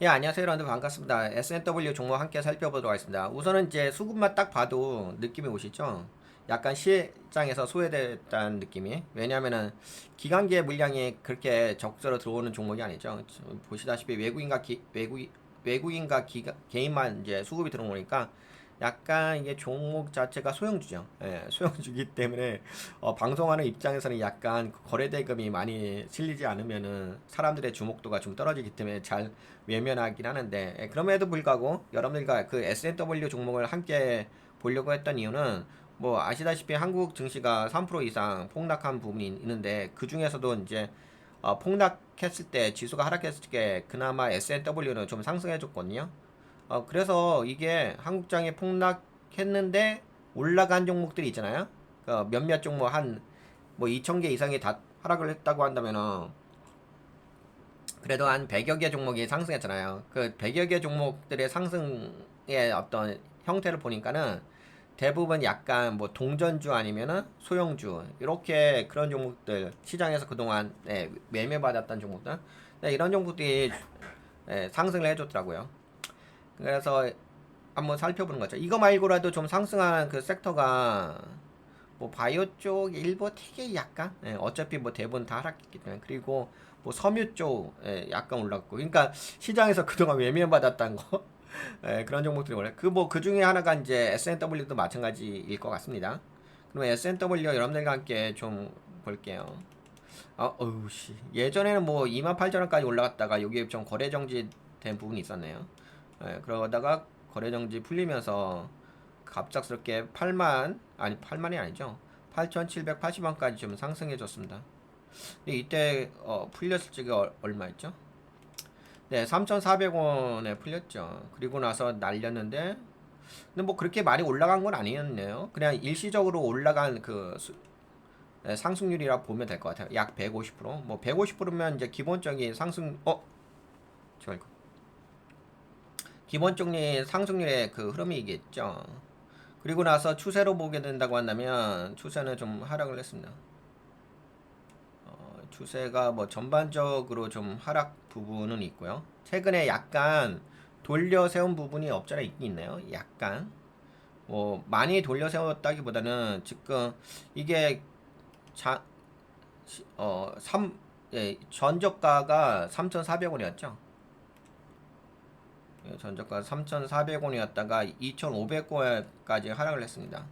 예, 안녕하세요, 여러분들 반갑습니다. S&W 종목 함께 살펴보도록 하겠습니다. 우선은 이제 수급만 딱 봐도 느낌이 오시죠? 약간 시장에서 소외됐다는 느낌이. 왜냐하면은 기관계 물량이 그렇게 적절로 들어오는 종목이 아니죠. 보시다시피 외국인과 개인만 이제 수급이 들어오니까 약간 이게 종목 자체가 소형주죠. 예, 소형주기 때문에 방송하는 입장에서는 약간 거래 대금이 많이 실리지 않으면은 사람들의 주목도가 좀 떨어지기 때문에 잘 외면하긴 하는데, 그럼에도 불구하고 여러분들과 그 S&W 종목을 함께 보려고 했던 이유는 뭐 아시다시피 한국 증시가 3% 이상 폭락한 부분이 있는데, 그 중에서도 이제 폭락했을 때 지수가 하락했을 때 그나마 S&W는 좀 상승해 줬거든요. 그래서 이게 한국장에 폭락했는데 올라간 종목들이 있잖아요. 몇몇 종목 한 뭐 2,000개 이상이 다 하락을 했다고 한다면은 그래도 한 100여 개 종목이 상승했잖아요. 그 100여 개 종목들의 상승의 어떤 형태를 보니까는 대부분 약간 뭐 동전주 아니면은 소형주 이렇게 그런 종목들 시장에서 그동안 매매받았던 종목들, 이런 종목들이 상승을 해줬더라고요. 그래서 한번 살펴보는 거죠. 이거 말고라도 좀 상승한 그 섹터가 뭐 바이오 쪽 일부 되게 약간, 어차피 뭐 대부분 다 하락했기 때문에, 그리고 뭐 섬유 쪽 약간 올랐고, 그러니까 시장에서 그동안 외면받았던 거 그런 종목들이 원래 그 중에 하나가 이제 S&W도 마찬가지일 것 같습니다. 그럼 S&W 여러분들과 함께 좀 볼게요. 어우 씨, 예전에는 뭐 28,000원까지 올라갔다가 여기에 좀 거래 정지된 부분이 있었네요. 그러다가 거래 정지 풀리면서 갑작스럽게 8만이 아니죠. 8,780원까지 좀 상승해 줬습니다. 근데 이때 풀렸을 적이 얼마였죠? 네, 3,400원에 풀렸죠. 그리고 나서 날렸는데, 근데 뭐 그렇게 많이 올라간 건 아니었네요. 그냥 일시적으로 올라간 상승률이라 보면 될 것 같아요. 약 150%. 뭐 150%면 이제 기본적인 저 이거. 기본적인 상승률의 그 흐름이겠죠. 그리고 나서 추세로 보게 된다고 한다면 추세는 좀 하락을 했습니다. 추세가 뭐 전반적으로 좀 하락 부분은 있고요. 최근에 약간 돌려 세운 부분이 없잖아 있긴 있네요. 약간 뭐 많이 돌려 세웠다기보다는 지금 이게 자, 3 전저가가 3,400원이었죠. 전저가 3,400원이었다가 2,500원까지 하락을 했습니다.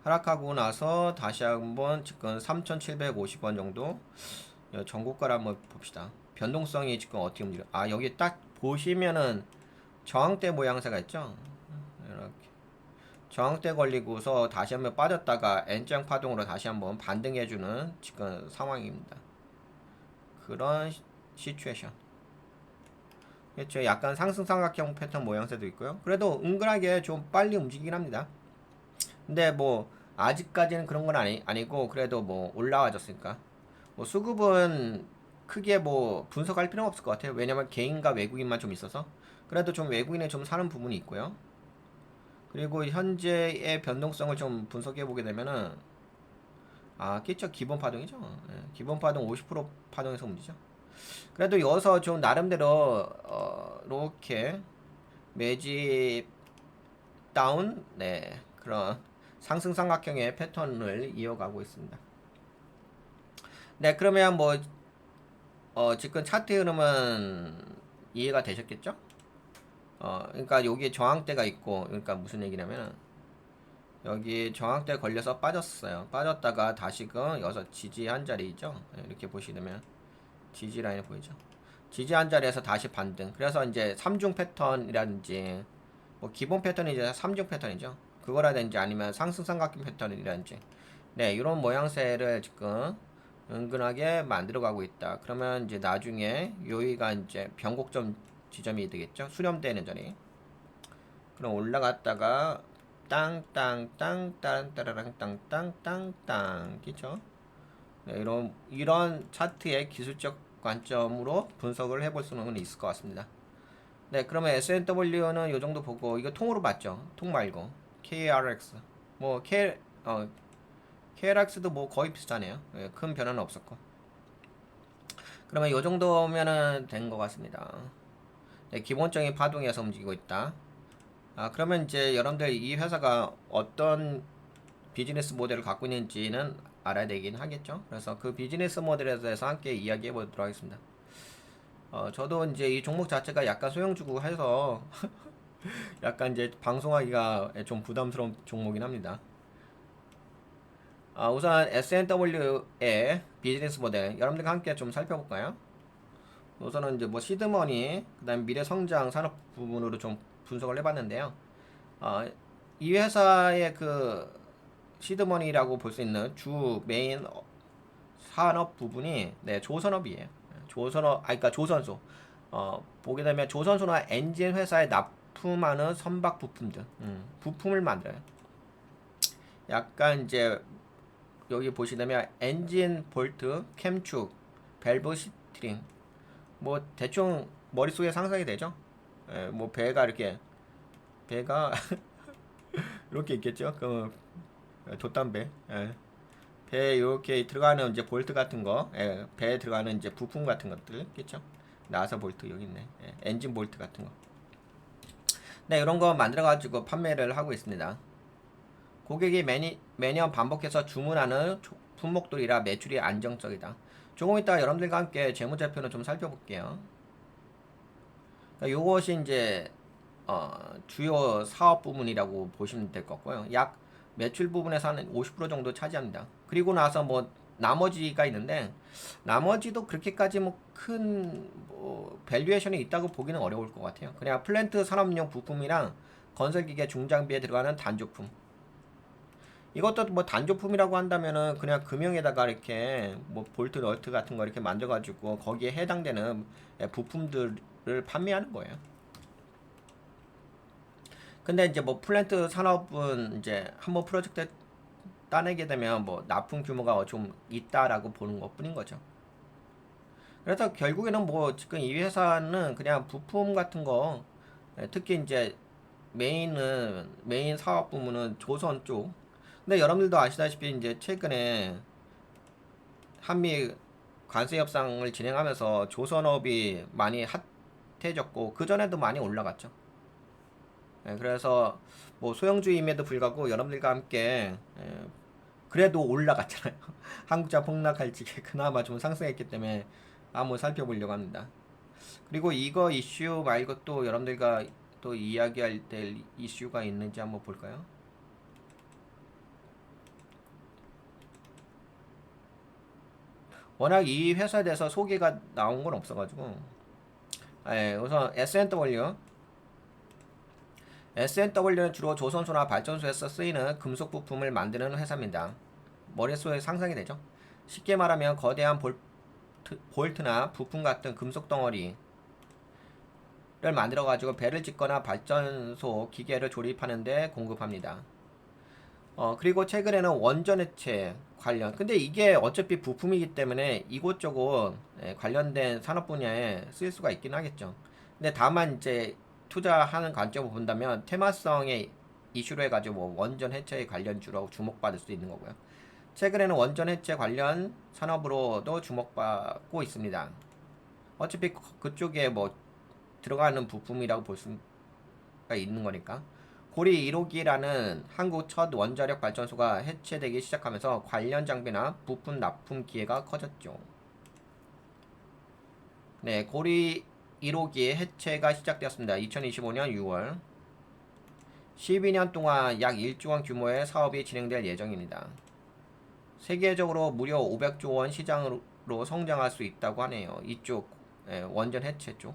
하락하고 나서 다시 한번 지금 3,750원 정도 전고가를 한번 봅시다. 변동성이 지금 어떻게 움직여? 여기 딱 보시면은 저항대 모양새가 있죠? 이렇게 저항대 걸리고서 다시 한번 빠졌다가 N장 파동으로 다시 한번 반등해주는 지금 상황입니다. 그런 시츄에이션. 그렇죠. 약간 상승 삼각형 패턴 모양새도 있고요. 그래도 은근하게 좀 빨리 움직이긴 합니다. 근데 뭐 아직까지는 그런 건 아니고 그래도 뭐 올라와졌으니까 뭐 수급은 크게 뭐 분석할 필요는 없을 것 같아요. 왜냐면 개인과 외국인만 좀 있어서 그래도 좀 외국인에 좀 사는 부분이 있고요. 그리고 현재의 변동성을 좀 분석해 보게 되면은 끼쳐 기본 파동이죠. 기본 파동 50% 파동에서 움직이죠. 그래도 여기서 좀 나름대로 이렇게 매집 다운 그런 상승 삼각형의 패턴을 이어가고 있습니다. 네, 그러면 뭐 지금 차트 흐름은 이해가 되셨겠죠? 그러니까 여기에 저항대가 있고, 그러니까 무슨 얘기냐면 여기 저항대 걸려서 빠졌어요. 빠졌다가 다시금 여기서 지지 한 자리죠. 이렇게 보시면 지지 라인 보이죠? 지지 한 자리에서 다시 반등. 그래서 이제 3중 패턴이라든지 뭐 기본 패턴이 이제 3중 패턴이죠. 그거라든지 아니면 상승 삼각형 패턴이라든지 이런 모양새를 지금 은근하게 만들어가고 있다. 그러면 이제 나중에 여기가 이제 변곡점 지점이 되겠죠. 수렴되는 자리. 그럼 올라갔다가 땅땅땅 따랑따라랑 땅땅땅땅 그죠? 이런 차트의 기술적 관점으로 분석을 해볼 수는 있을 것 같습니다. 네, 그러면 S&W는 요 정도 보고 이거 통으로 봤죠? 통 말고 KRX 뭐 KRX도 뭐 거의 비슷하네요. 큰 변화는 없었고. 그러면 요 정도면은 된 것 같습니다. 네, 기본적인 파동에서 움직이고 있다. 그러면 이제 여러분들 이 회사가 어떤 비즈니스 모델을 갖고 있는지는 알아야 되긴 하겠죠. 그래서 그 비즈니스 모델에 대해서 함께 이야기해 보도록 하겠습니다. 저도 이제 이 종목 자체가 약간 소형주고 해서 약간 이제 방송하기가 좀 부담스러운 종목이긴 합니다. 우선 S&W의 비즈니스 모델 여러분들과 함께 좀 살펴볼까요? 우선은 이제 뭐 시드머니, 그다음 미래 성장 산업 부분으로 좀 분석을 해봤는데요. 어, 이 회사의 그 시드머니라고 볼 수 있는 주 메인 산업 부분이 네, 조선업이에요. 조선업, 그러니까 조선소. 보게 되면 조선소나 엔진 회사에 납품하는 선박 부품들, 부품을 만들어요. 약간 이제 여기 보시면 엔진 볼트, 캠축, 밸브 시트링, 뭐 대충 머릿속에 상상이 되죠? 뭐 배가 이렇게 있겠죠? 그 돛담배. 배에 이렇게 들어가는 이제 볼트 같은 거, 배에 들어가는 이제 부품 같은 것들 있겠죠? 나사 볼트 여기 있네. 엔진 볼트 같은 거. 네, 이런 거 만들어 가지고 판매를 하고 있습니다. 고객이 매년 반복해서 주문하는 품목들이라 매출이 안정적이다. 조금 이따 여러분들과 함께 재무제표는 좀 살펴볼게요. 그러니까 요것이 이제 주요 사업 부문이라고 보시면 될 것 같고요. 약 매출 부분에서 한 50% 정도 차지합니다. 그리고 나서 뭐 나머지가 있는데 나머지도 그렇게까지 뭐 큰 밸류에이션이 있다고 보기는 어려울 것 같아요. 그냥 플랜트 산업용 부품이랑 건설기계 중장비에 들어가는 단조품. 이것도 뭐 단조품이라고 한다면은 그냥 금형에다가 이렇게 뭐 볼트 널트 같은 거 이렇게 만들어가지고 거기에 해당되는 부품들을 판매하는 거예요. 근데 이제 뭐 플랜트 산업은 이제 한번 프로젝트 따내게 되면 뭐 납품 규모가 좀 있다라고 보는 것 뿐인 거죠. 그래서 결국에는 뭐 지금 이 회사는 그냥 부품 같은 거, 특히 이제 메인 사업 부문은 조선 쪽. 근데 여러분들도 아시다시피 이제 최근에 한미 관세 협상을 진행하면서 조선업이 많이 핫해졌고 그 전에도 많이 올라갔죠. 그래서 뭐 소형주임에도 불구하고 여러분들과 함께 그래도 올라갔잖아요. 한국자 폭락할지 그나마 좀 상승했기 때문에 한번 살펴보려고 합니다. 그리고 이거 이슈 말고 또 여러분들과 또 이야기할 때 이슈가 있는지 한번 볼까요? 워낙 이 회사에 대해서 소개가 나온 건 없어가지고 우선 S&W는 주로 조선소나 발전소에서 쓰이는 금속 부품을 만드는 회사입니다. 머릿속에 상상이 되죠? 쉽게 말하면 거대한 볼트나 부품 같은 금속 덩어리를 만들어가지고 배를 짓거나 발전소 기계를 조립하는 데 공급합니다. 그리고 최근에는 원전해체 관련. 근데 이게 어차피 부품이기 때문에 이곳저곳 관련된 산업 분야에 쓰일 수가 있긴 하겠죠. 근데 다만 이제 투자하는 관점을 본다면 테마성의 이슈로 해가지고 뭐 원전 해체에 관련주로 주목받을 수 있는 거고요. 최근에는 원전 해체 관련 산업으로도 주목받고 있습니다. 어차피 그쪽에 뭐 들어가는 부품이라고 볼 수가 있는 거니까. 고리 1호기라는 한국 첫 원자력 발전소가 해체되기 시작하면서 관련 장비나 부품 납품 기회가 커졌죠. 네, 고리 1호기의 해체가 시작되었습니다. 2025년 6월. 12년 동안 약 1조 원 규모의 사업이 진행될 예정입니다. 세계적으로 무려 500조 원 시장으로 성장할 수 있다고 하네요. 이쪽 원전 해체 쪽.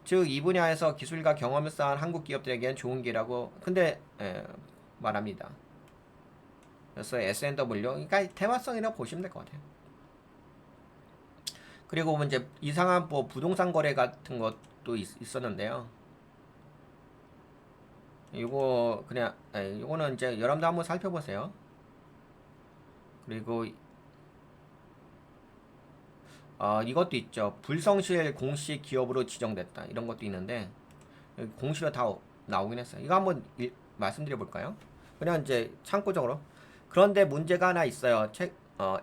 즉 이 분야에서 기술과 경험을 쌓은 한국 기업들에겐 좋은 기회라고 근데 말합니다. 그래서 S&W 그러니까 대화성이라고 보시면 될 것 같아요. 그리고 이제 이상한 뭐 부동산 거래 같은 것도 있었는데요. 이거 그냥 이거는 이제 여러분들 한번 살펴보세요. 그리고 이것도 있죠. 불성실 공시 기업으로 지정됐다. 이런 것도 있는데 공시가 다 나오긴 했어요. 이거 한번 말씀드려 볼까요? 그냥 이제 참고적으로. 그런데 문제가 하나 있어요.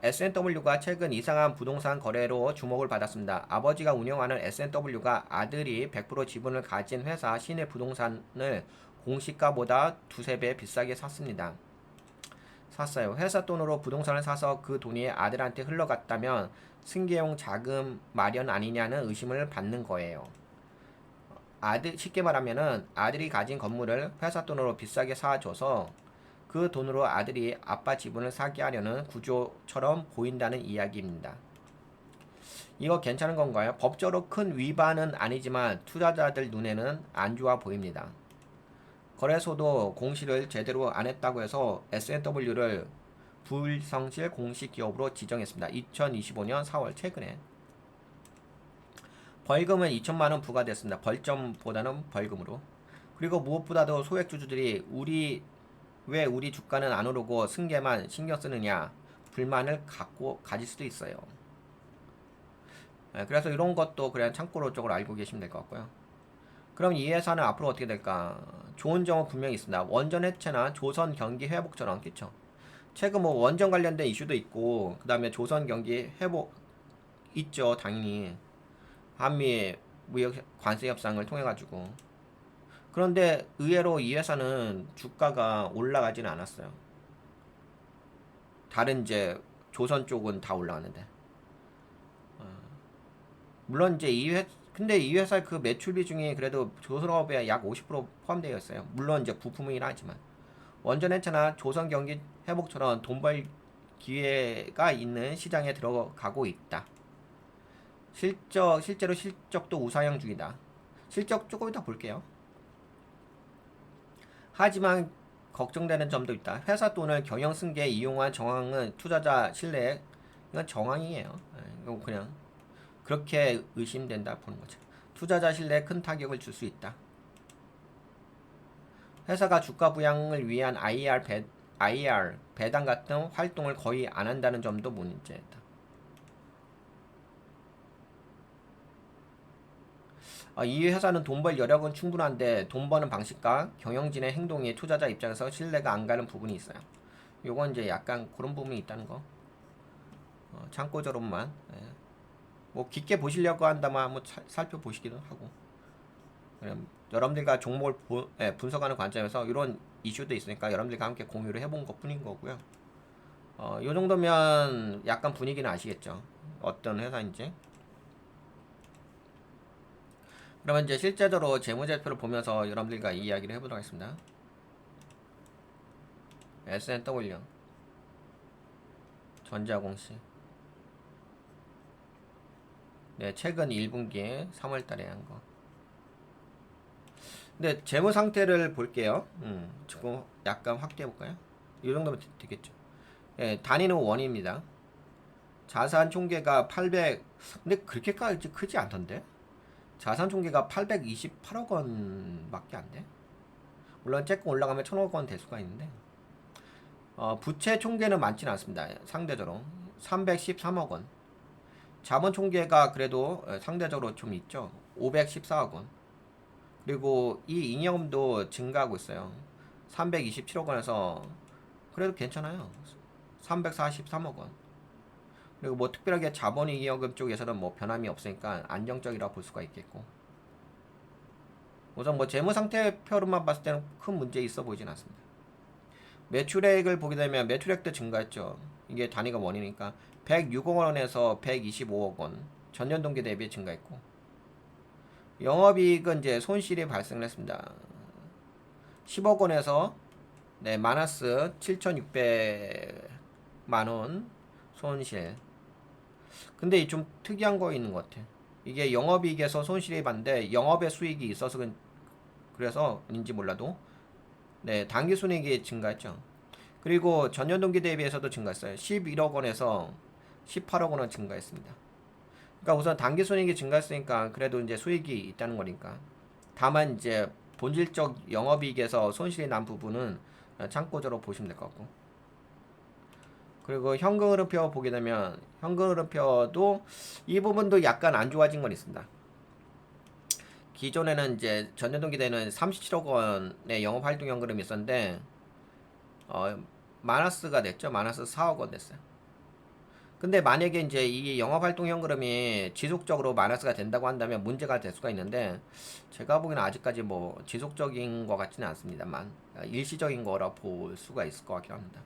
S&W가 최근 이상한 부동산 거래로 주목을 받았습니다. 아버지가 운영하는 S&W가 아들이 100% 지분을 가진 회사 시내 부동산을 공시가보다 두세 배 비싸게 샀어요. 회사 돈으로 부동산을 사서 그 돈이 아들한테 흘러갔다면 승계용 자금 마련 아니냐는 의심을 받는 거예요. 쉽게 말하면은 아들이 가진 건물을 회사 돈으로 비싸게 사줘서 그 돈으로 아들이 아빠 지분을 사게 하려는 구조처럼 보인다는 이야기입니다. 이거 괜찮은 건가요? 법적으로 큰 위반은 아니지만 투자자들 눈에는 안 좋아 보입니다. 거래소도 공시를 제대로 안 했다고 해서 S&W를 불성실 공시 기업으로 지정했습니다. 2025년 4월 최근에. 벌금은 2천만 원 부과됐습니다. 벌점보다는 벌금으로. 그리고 무엇보다도 소액주주들이 왜 우리 주가는 안 오르고 승계만 신경 쓰느냐 불만을 가질 수도 있어요. 그래서 이런 것도 그냥 참고로 쪽으로 알고 계시면 될 것 같고요. 그럼 이 회사는 앞으로 어떻게 될까? 좋은 점은 분명히 있습니다. 원전 해체나 조선 경기 회복처럼, 그쵸? 최근 뭐 원전 관련된 이슈도 있고, 그 다음에 조선 경기 회복 있죠, 당연히. 한미 무역 관세 협상을 통해 가지고. 그런데 의외로 이 회사는 주가가 올라가지는 않았어요. 다른 이제 조선 쪽은 다 올라갔는데. 물론 이제 근데 이 회사 그 매출비 중에 그래도 조선업에 약 50% 포함되어 있어요. 물론 이제 부품이긴 하지만 원전 해체나 조선 경기 회복처럼 돈 벌 기회가 있는 시장에 들어가고 있다. 실제로 실적도 우상향 중이다. 실적 조금 이따 볼게요. 하지만 걱정되는 점도 있다. 회사 돈을 경영 승계에 이용한 정황은 투자자 신뢰에 이건 정황이에요. 이건 그냥 그렇게 의심된다 보는 거죠. 투자자 신뢰에 큰 타격을 줄 수 있다. 회사가 주가 부양을 위한 IR 배당 같은 활동을 거의 안 한다는 점도 문제다. 이 회사는 돈 벌 여력은 충분한데 돈 버는 방식과 경영진의 행동이 투자자 입장에서 신뢰가 안 가는 부분이 있어요. 요건 이제 약간 그런 부분이 있다는 거. 참고적으로만. 뭐 깊게 보시려고 한다면 한번 살펴보시기도 하고. 여러분들과 종목을 분석하는 관점에서 이런 이슈도 있으니까 여러분들과 함께 공유를 해본 것 뿐인 거고요. 요 정도면 약간 분위기는 아시겠죠? 어떤 회사인지. 그러면 이제 실제적으로 재무제표를 보면서 여러분들과 이야기를 해보도록 하겠습니다. S&W 전자공시. 네, 최근 1분기에 3월달에 한 거. 근데 재무 상태를 볼게요. 지금 약간 확대해 볼까요? 이 정도면 되겠죠. 예, 단위는 원입니다. 자산 총계가 800. 근데 그렇게까지 크지 않던데? 자산 총계가 828억 원밖에 안 돼. 물론 조금 올라가면 1000억 원 될 수가 있는데. 부채 총계는 많지는 않습니다. 상대적으로 313억 원. 자본 총계가 그래도 상대적으로 좀 있죠. 514억 원. 그리고 이 잉여금도 증가하고 있어요. 327억 원에서 그래도 괜찮아요. 343억 원. 그리고 뭐 특별하게 자본잉여금 쪽에서는 뭐 변함이 없으니까 안정적이라 볼 수가 있겠고. 우선 뭐 재무 상태표로만 봤을 때는 큰 문제 있어 보이진 않습니다. 매출액을 보게 되면 매출액도 증가했죠. 이게 단위가 원이니까 106억 원에서 125억 원. 전년 동기 대비 증가했고. 영업이익은 이제 손실이 발생을 했습니다. 10억 원에서 네, 마이너스 7,600만 원 손실. 근데 이 좀 특이한 거 있는 것 같아. 이게 영업이익에서 손실이 봤는데 영업의 수익이 있어서 그래서인지 몰라도 네, 당기순이익이 증가했죠. 그리고 전년 동기 대비해서도 증가했어요. 11억 원에서 18억 원은 증가했습니다. 그러니까 우선 당기순이익이 증가했으니까 그래도 이제 수익이 있다는 거니까. 다만 이제 본질적 영업이익에서 손실이 난 부분은 참고적으로 보시면 될 것 같고. 그리고 현금 흐름표 보게 되면 현금 흐름표도 이 부분도 약간 안 좋아진 건 있습니다. 기존에는 이제 전년 동기 때는 37억 원의 영업 활동 현금이 있었는데 마이너스가 됐죠. 마이너스 4억 원 됐어요. 근데 만약에 이제 이 영업활동 현금이 지속적으로 마이너스가 된다고 한다면 문제가 될 수가 있는데 제가 보기에는 아직까지 뭐 지속적인 것 같지는 않습니다만 일시적인 거라 볼 수가 있을 것 같긴 합니다.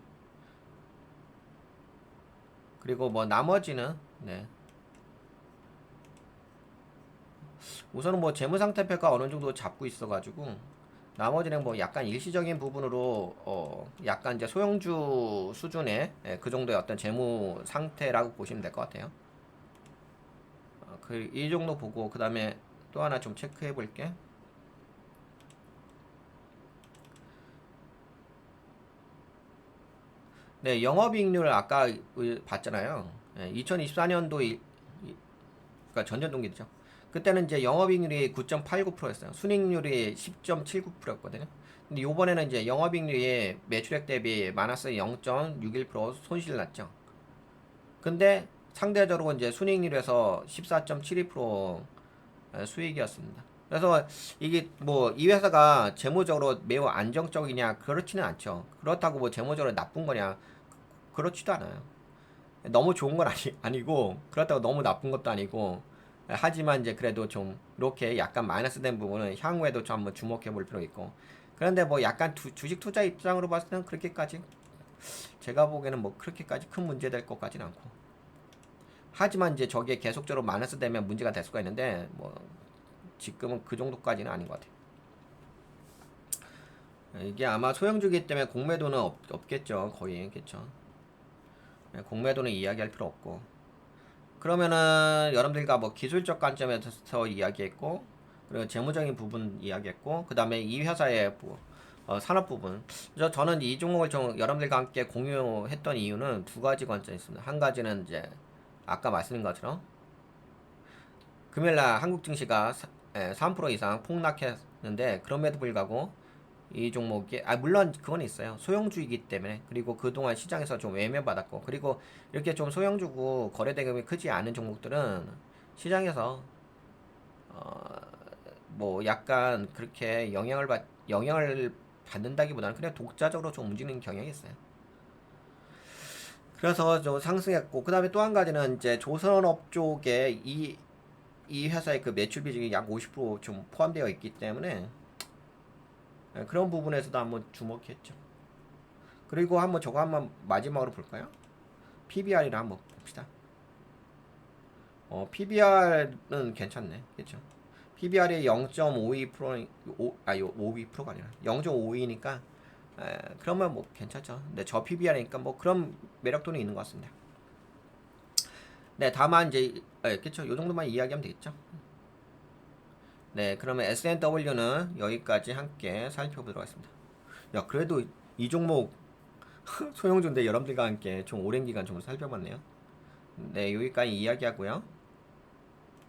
그리고 뭐 나머지는 네. 우선은 뭐 재무상태표가 어느 정도 잡고 있어가지고 나머지는 뭐 약간 일시적인 부분으로 약간 이제 소형주 수준의 그 정도의 어떤 재무 상태라고 보시면 될 것 같아요. 이 정도 보고 그 다음에 또 하나 좀 체크해 볼게. 네, 영업이익률 아까 봤잖아요. 2024년도 그러니까 전년 동기죠. 그때는 이제 영업이익률이 9.89%였어요. 순이익률이 10.79%였거든요. 근데 요번에는 이제 영업이익률이 매출액 대비 마이너스 0.61% 손실 났죠. 근데 상대적으로 이제 순이익률에서 14.72% 수익이었습니다. 그래서 이게 뭐 이 회사가 재무적으로 매우 안정적이냐 그렇지는 않죠. 그렇다고 뭐 재무적으로 나쁜 거냐 그렇지도 않아요. 너무 좋은 건 아니고 그렇다고 너무 나쁜 것도 아니고 하지만 이제 그래도 좀 이렇게 약간 마이너스 된 부분은 향후에도 좀 한번 주목해 볼 필요가 있고 그런데 뭐 약간 주식 투자 입장으로 봤을 때는 그렇게까지 제가 보기에는 뭐 그렇게까지 큰 문제 될 것까지는 않고 하지만 이제 저게 계속적으로 마이너스 되면 문제가 될 수가 있는데 뭐 지금은 그 정도까지는 아닌 것 같아요. 이게 아마 소형주기 때문에 공매도는 없겠죠. 거의 겠죠. 공매도는 이야기할 필요 없고 그러면은 여러분들과 뭐 기술적 관점에서 이야기했고 그리고 재무적인 부분 이야기했고 그 다음에 이 회사의 산업 부분 저는 이 종목을 좀 여러분들과 함께 공유했던 이유는 두 가지 관점이 있습니다. 한 가지는 이제 아까 말씀드린 것처럼 금요일날 한국 증시가 3% 이상 폭락했는데 그럼에도 불구하고 이 종목이 물론 그건 있어요. 소형주이기 때문에 그리고 그동안 시장에서 좀 외면받았고 그리고 이렇게 좀 소형주고 거래 대금이 크지 않은 종목들은 시장에서 어, 뭐 약간 그렇게 영향을 받는다기보다는 그냥 독자적으로 좀 움직이는 경향이 있어요. 그래서 좀 상승했고 그다음에 또 한 가지는 이제 조선업 쪽에 이 회사의 그 매출 비중이 약 50%좀 포함되어 있기 때문에 그런 부분에서도 한번 주목했죠. 그리고 한번 저거 한번 마지막으로 볼까요? PBR이랑 한번 봅시다. PBR은 괜찮네. 그렇죠? PBR이 0.52%, 52%가 아니라 0.52니까 그러면 뭐 괜찮죠. 근데 저 PBR이니까 뭐 그런 매력도는 있는 것 같습니다. 네, 다만 이제 그렇죠. 요 정도만 이야기하면 되겠죠. 네, 그러면 S&W는 여기까지 함께 살펴보도록 하겠습니다. 야, 그래도 이 종목 소형주인데 여러분들과 함께 좀 오랜 기간 좀 살펴봤네요. 네, 여기까지 이야기하고요.